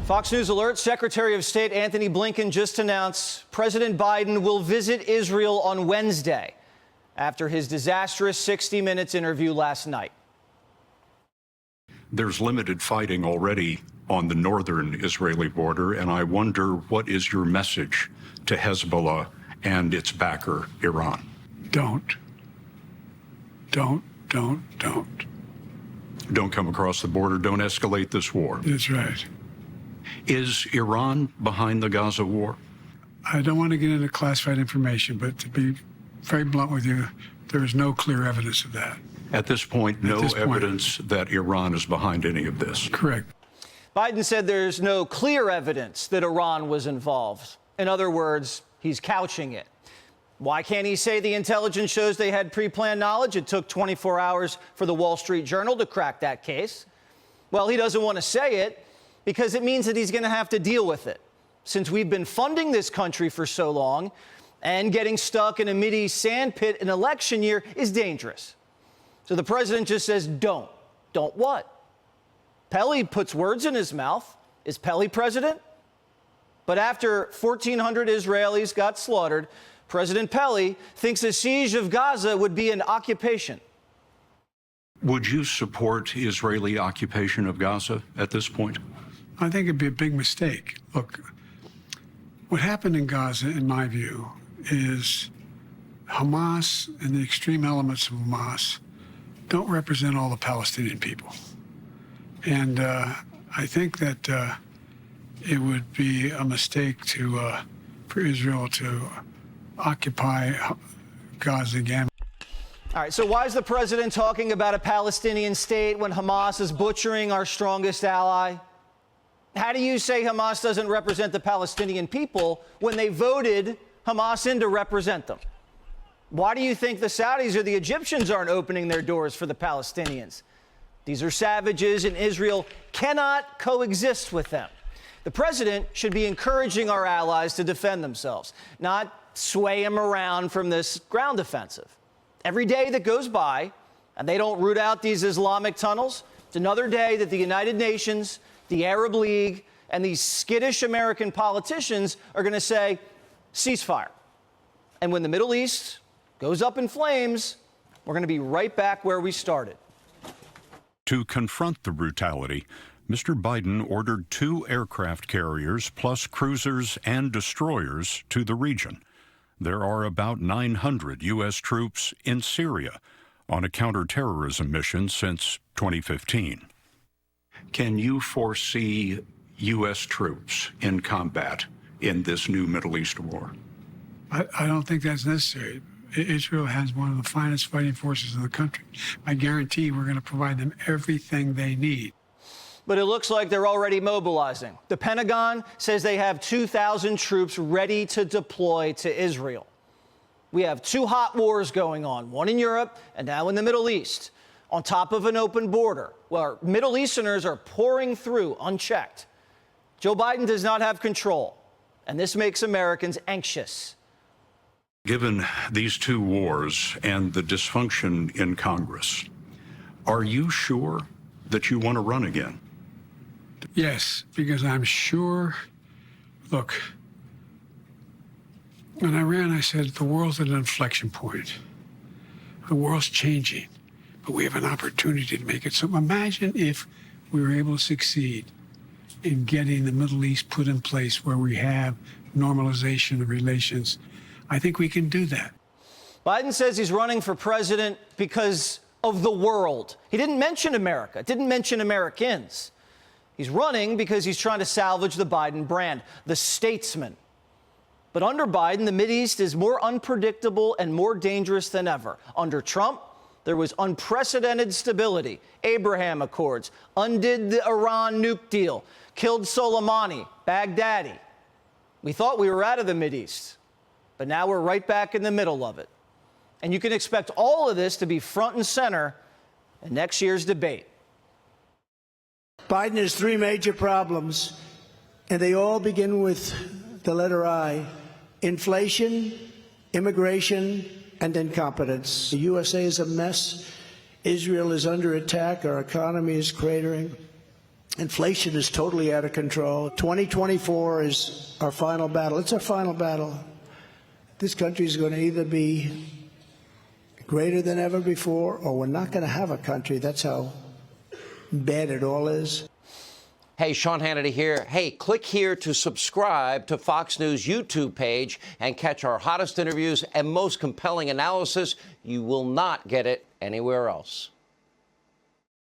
Fox News Alert, Secretary of State Anthony Blinken just announced President Biden will visit Israel on Wednesday after his disastrous 60 Minutes interview last night. There's limited fighting already on the northern Israeli border, and I wonder, what is your message to Hezbollah and its backer, Iran? Don't Don't come across the border. Don't escalate this war. That's right. Is Iran behind the Gaza war? I don't want to get into classified information, but to be very blunt with you, there is no clear evidence of that. At this point, no evidence that Iran is behind any of this. Correct. Biden said there's no clear evidence that Iran was involved. In other words, he's couching it. Why can't he say the intelligence shows they had pre-planned knowledge? It took 24 hours for the Wall Street Journal to crack that case. Well, he doesn't want to say it because it means that he's going to have to deal with it. Since we've been funding this country for so long, and getting stuck in a Mideast sandpit in election year is dangerous. So the president just says, don't. Don't what? Pele puts words in his mouth. Is Pele president? But after 1,400 Israelis got slaughtered, President Pele thinks a siege of Gaza would be an occupation. Would you support Israeli occupation of Gaza at this point? I think it'd be a big mistake. Look, what happened in Gaza, in my view, is Hamas and the extreme elements of Hamas don't represent all the Palestinian people. And I think that it would be a mistake for Israel to occupy Gaza again. All right, so why is the president talking about a Palestinian state when Hamas is butchering our strongest ally? How do you say Hamas doesn't represent the Palestinian people when they voted Hamas in to represent them? Why do you think the Saudis or the Egyptians aren't opening their doors for the Palestinians? These are savages, and Israel cannot coexist with them. The president should be encouraging our allies to defend themselves, not sway them around from this ground offensive. Every day that goes by and they don't root out these Islamic tunnels, it's another day that the United Nations, the Arab League, and these skittish American politicians are going to say, ceasefire. And when the Middle East goes up in flames, we're going to be right back where we started. To confront the brutality, Mr. Biden ordered 2 aircraft carriers plus cruisers and destroyers to the region. There are about 900 U.S. troops in Syria on a counterterrorism mission since 2015. Can you foresee U.S. troops in combat in this new Middle East war? I don't think that's necessary. Israel has one of the finest fighting forces in the country. I guarantee we're going to provide them everything they need. But it looks like they're already mobilizing. The Pentagon says they have 2,000 troops ready to deploy to Israel. We have 2 hot wars going on, one in Europe and now in the Middle East, on top of an open border, where Middle Easterners are pouring through unchecked. Joe Biden does not have control, and this makes Americans anxious. Given these 2 wars and the dysfunction in Congress, are you sure that you want to run again? Yes, because I'm sure, look, when I ran, I said the world's at an inflection point. The world's changing, but we have an opportunity to make it. So imagine if we were able to succeed in getting the Middle East put in place where we have normalization of relations. I think we can do that. Biden says he's running for president because of the world. He didn't mention America, didn't mention Americans. He's running because he's trying to salvage the Biden brand, the statesman. But under Biden, the Mideast is more unpredictable and more dangerous than ever. Under Trump, there was unprecedented stability. Abraham Accords, undid the Iran nuke deal, killed Soleimani, Baghdadi. We thought we were out of the Mideast, but now we're right back in the middle of it. And you can expect all of this to be front and center in next year's debate. Biden has 3 major problems, and they all begin with the letter I: inflation, immigration, and incompetence. The USA is a mess. Israel is under attack. Our economy is cratering. Inflation is totally out of control. 2024 is our final battle. It's our final battle. This country is going to either be greater than ever before, or we're not going to have a country. That's how bad it all is. Hey, Sean Hannity here. Hey, click here to subscribe to Fox News YouTube page and catch our hottest interviews and most compelling analysis. You will not get it anywhere else.